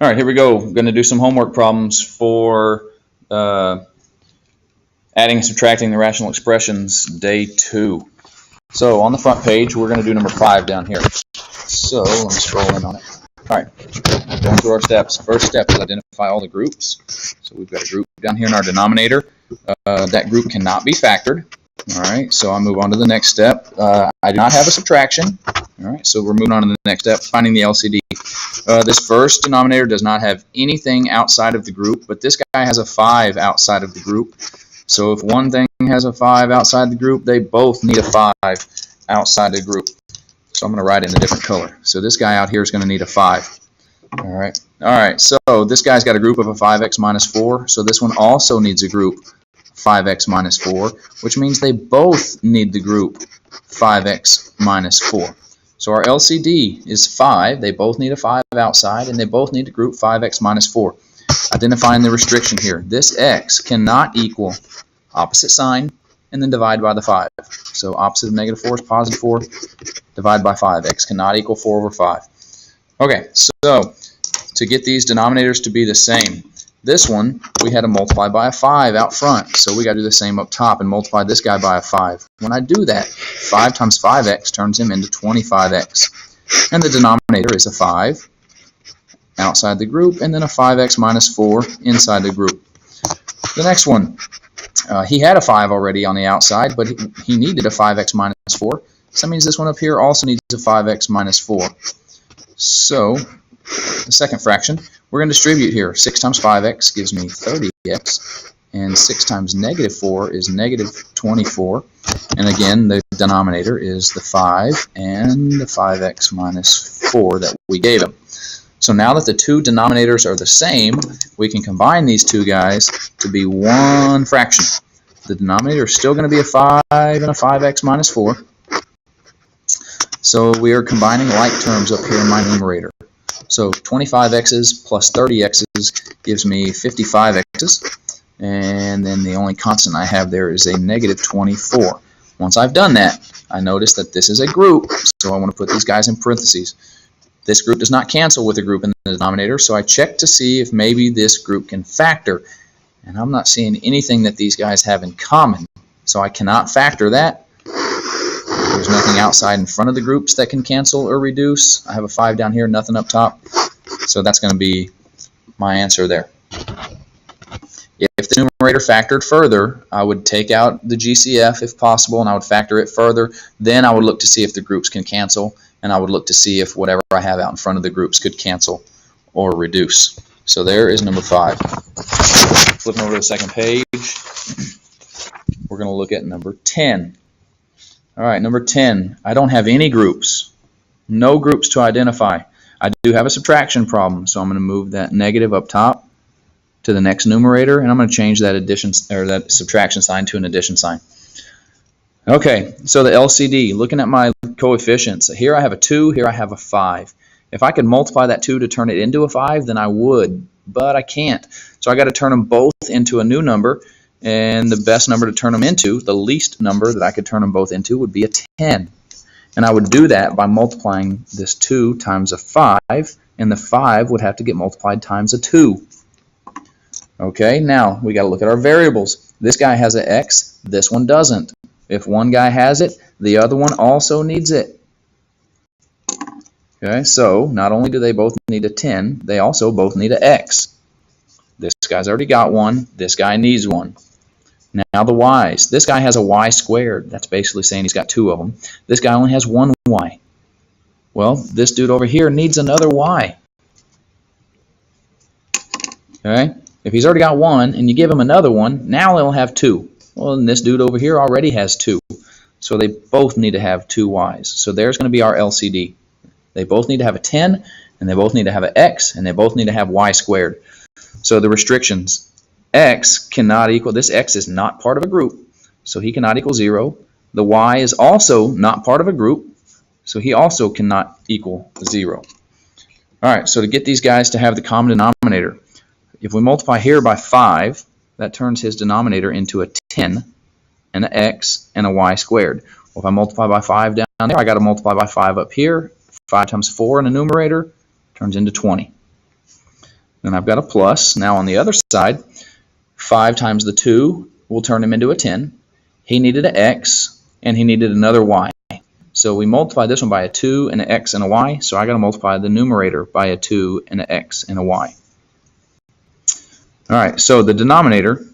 All right, here we go. I'm going to do some homework problems for adding and subtracting the rational expressions, day 2. So on the front page, we're going to do number 5 down here. So let me scroll in on it. All right, going through our steps. First step is identify all the groups. So we've got a group down here in our denominator. That group cannot be factored. All right, so I'll move on to the next step. I do not have a subtraction. All right, so we're moving on to the next step, finding the LCD. This first denominator does not have anything outside of the group, but this guy has a 5 outside of the group. So if one thing has a 5 outside the group, they both need a 5 outside the group. So I'm going to write it in a different color. So this guy out here is going to need a 5. All right, so this guy's got a group of a 5x minus 4, so this one also needs a group 5x minus 4, which means they both need the group 5x minus 4. So our LCD is 5. They both need a 5 outside, and they both need to group 5x minus 4. Identifying the restriction here. This x cannot equal opposite sign and then divide by the 5. So opposite of negative 4 is positive 4. Divide by 5. X cannot equal 4 over 5. Okay, so to get these denominators to be the same, this one we had to multiply by a 5 out front. So we got to do the same up top and multiply this guy by a 5. When I do that, 5 times 5x turns him into 25x. And the denominator is a 5 outside the group, and then a 5x minus 4 inside the group. The next one, he had a 5 already on the outside, but he needed a 5x minus 4. So that means this one up here also needs a 5x minus 4. So the second fraction, we're going to distribute here. 6 times 5x gives me 30x, and 6 times negative 4 is negative 24. And again, the denominator is the 5 and the 5x minus 4 that we gave him. So now that the two denominators are the same, we can combine these two guys to be one fraction. The denominator is still going to be a 5 and a 5x minus 4. So we are combining like terms up here in my numerator. So 25x's plus 30x's gives me 55x's. And then the only constant I have there is a negative 24. Once I've done that, I notice that this is a group, so I want to put these guys in parentheses. This group does not cancel with a group in the denominator, so I check to see if maybe this group can factor. And I'm not seeing anything that these guys have in common, so I cannot factor that. There's nothing outside in front of the groups that can cancel or reduce. I have a 5 down here, nothing up top. So that's going to be my answer there. If the numerator factored further, I would take out the GCF if possible, and I would factor it further. Then I would look to see if the groups can cancel, and I would look to see if whatever I have out in front of the groups could cancel or reduce. So there is number 5. Flipping over to the second page, we're going to look at number 10. All right, number 10, I don't have any groups. No groups to identify. I do have a subtraction problem, so I'm going to move that negative up top to the next numerator, and I'm going to change that addition or that subtraction sign to an addition sign. Okay, so the LCD, looking at my coefficients, here I have a 2, here I have a 5. If I could multiply that 2 to turn it into a 5, then I would, but I can't. So I got to turn them both into a new number, and the best number to turn them into, the least number that I could turn them both into, would be a 10. And I would do that by multiplying this 2 times a 5, and the 5 would have to get multiplied times a 2. Okay, now we got to look at our variables. This guy has an x, this one doesn't. If one guy has it, the other one also needs it. Okay, so not only do they both need a 10, they also both need an x. This guy's already got one, this guy needs one. Now the y's. This guy has a y squared. That's basically saying he's got 2 of them. This guy only has one y. Well, this dude over here needs another y. Okay? If he's already got one and you give him another one, now he'll have 2. Well, and this dude over here already has 2. So they both need to have 2 y's. So there's going to be our LCD. They both need to have a 10, and they both need to have an x, and they both need to have y squared. So the restrictions, x cannot equal, this x is not part of a group, so he cannot equal 0. The y is also not part of a group, so he also cannot equal 0. All right, so to get these guys to have the common denominator, if we multiply here by 5, that turns his denominator into a 10, and an x, and a y squared. Well, if I multiply by 5 down there, I got to multiply by 5 up here. 5 times 4 in the numerator turns into 20. Then I've got a plus. Now on the other side, 5 times the 2 will turn him into a 10. He needed an x, and he needed another y. So we multiply this one by a 2 and an x and a y, so I got to multiply the numerator by a 2 and an x and a y. All right, so the denominator,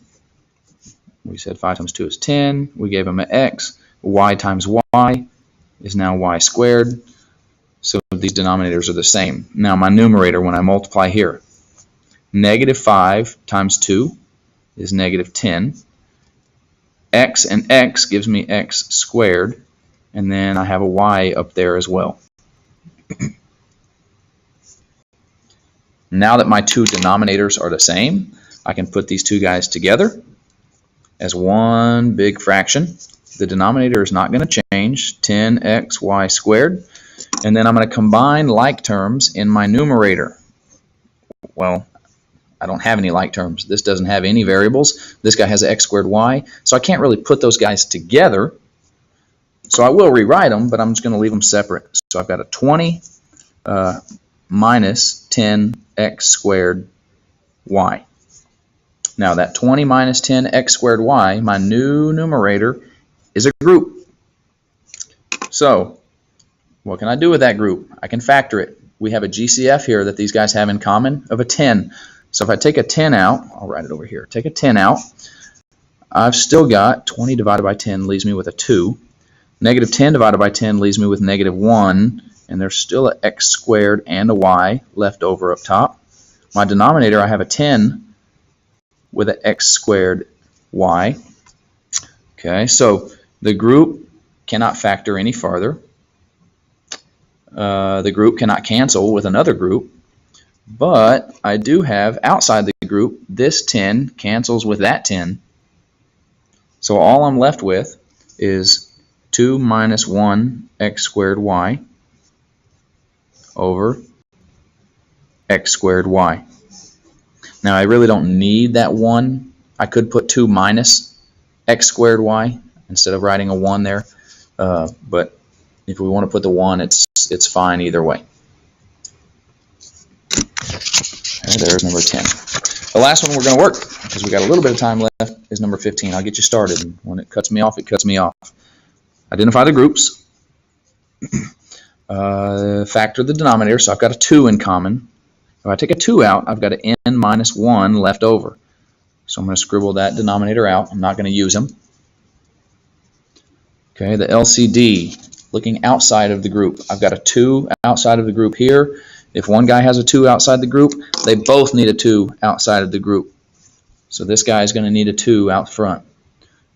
we said 5 times 2 is 10. We gave him an x. Y times y is now y squared. So these denominators are the same. Now my numerator, when I multiply here, negative 5 times 2 is negative 10. X and x gives me x squared. And then I have a y up there as well. Now that my two denominators are the same, I can put these two guys together as one big fraction. The denominator is not going to change, 10xy squared. And then I'm going to combine like terms in my numerator. Well, I don't have any like terms. This doesn't have any variables. This guy has x squared y. So I can't really put those guys together. So I will rewrite them, but I'm just going to leave them separate. So I've got a 20 minus 10x squared y. Now that 20 minus 10x squared y, my new numerator, is a group. So what can I do with that group? I can factor it. We have a GCF here that these guys have in common of a 10. So if I take a 10 out, I'll write it over here. Take a 10 out, I've still got 20 divided by 10 leaves me with a 2. Negative 10 divided by 10 leaves me with negative 1, and there's still an x squared and a y left over up top. My denominator, I have a 10 with an x squared y. Okay, so the group cannot factor any farther. The group cannot cancel with another group, but I do have outside the group, this 10 cancels with that 10. So all I'm left with is 2 minus 1 x squared y over x squared y. Now I really don't need that 1. I could put 2 minus x squared y instead of writing a 1 there, but if we want to put the 1, it's fine either way. Okay, there's number 10. The last one we're going to work, because we got a little bit of time left, is number 15. I'll get you started, and when it cuts me off, it cuts me off. Identify the groups. Factor the denominator, so I've got a 2 in common. If I take a 2 out, I've got an n minus 1 left over. So I'm going to scribble that denominator out. I'm not going to use them. Okay, the LCD, looking outside of the group. I've got a 2 outside of the group here. If one guy has a 2 outside the group, they both need a 2 outside of the group. So this guy is going to need a 2 out front.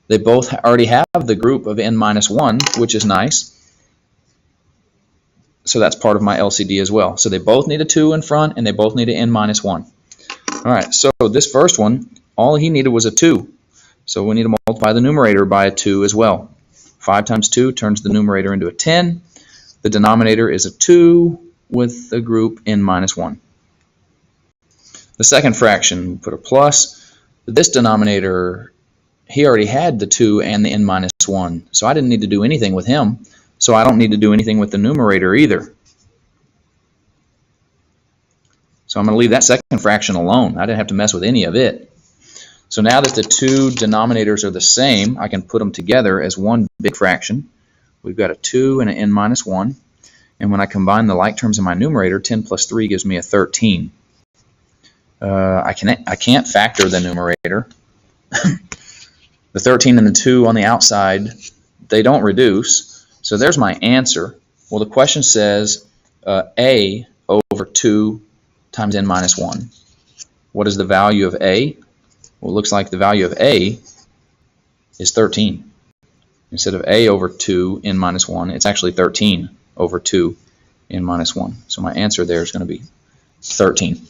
They both already have the group of n minus 1, which is nice. So that's part of my LCD as well. So they both need a 2 in front, and they both need an n minus 1. All right, so this first one, all he needed was a 2. So we need to multiply the numerator by a 2 as well. 5 times 2 turns the numerator into a 10. The denominator is a 2 with the group n minus 1. The second fraction, we put a plus. This denominator, he already had the 2 and the n minus 1, so I didn't need to do anything with him. So I don't need to do anything with the numerator either. So I'm going to leave that second fraction alone. I didn't have to mess with any of it. So now that the two denominators are the same, I can put them together as one big fraction. We've got a 2 and an n minus 1. And when I combine the like terms in my numerator, 10 plus 3 gives me a 13. I can't factor the numerator. The 13 and the 2 on the outside, they don't reduce. So there's my answer. Well, the question says a over 2 times n minus 1. What is the value of a? Well, it looks like the value of a is 13. Instead of a over 2 n minus 1, it's actually 13 over 2 n minus 1. So my answer there is going to be 13.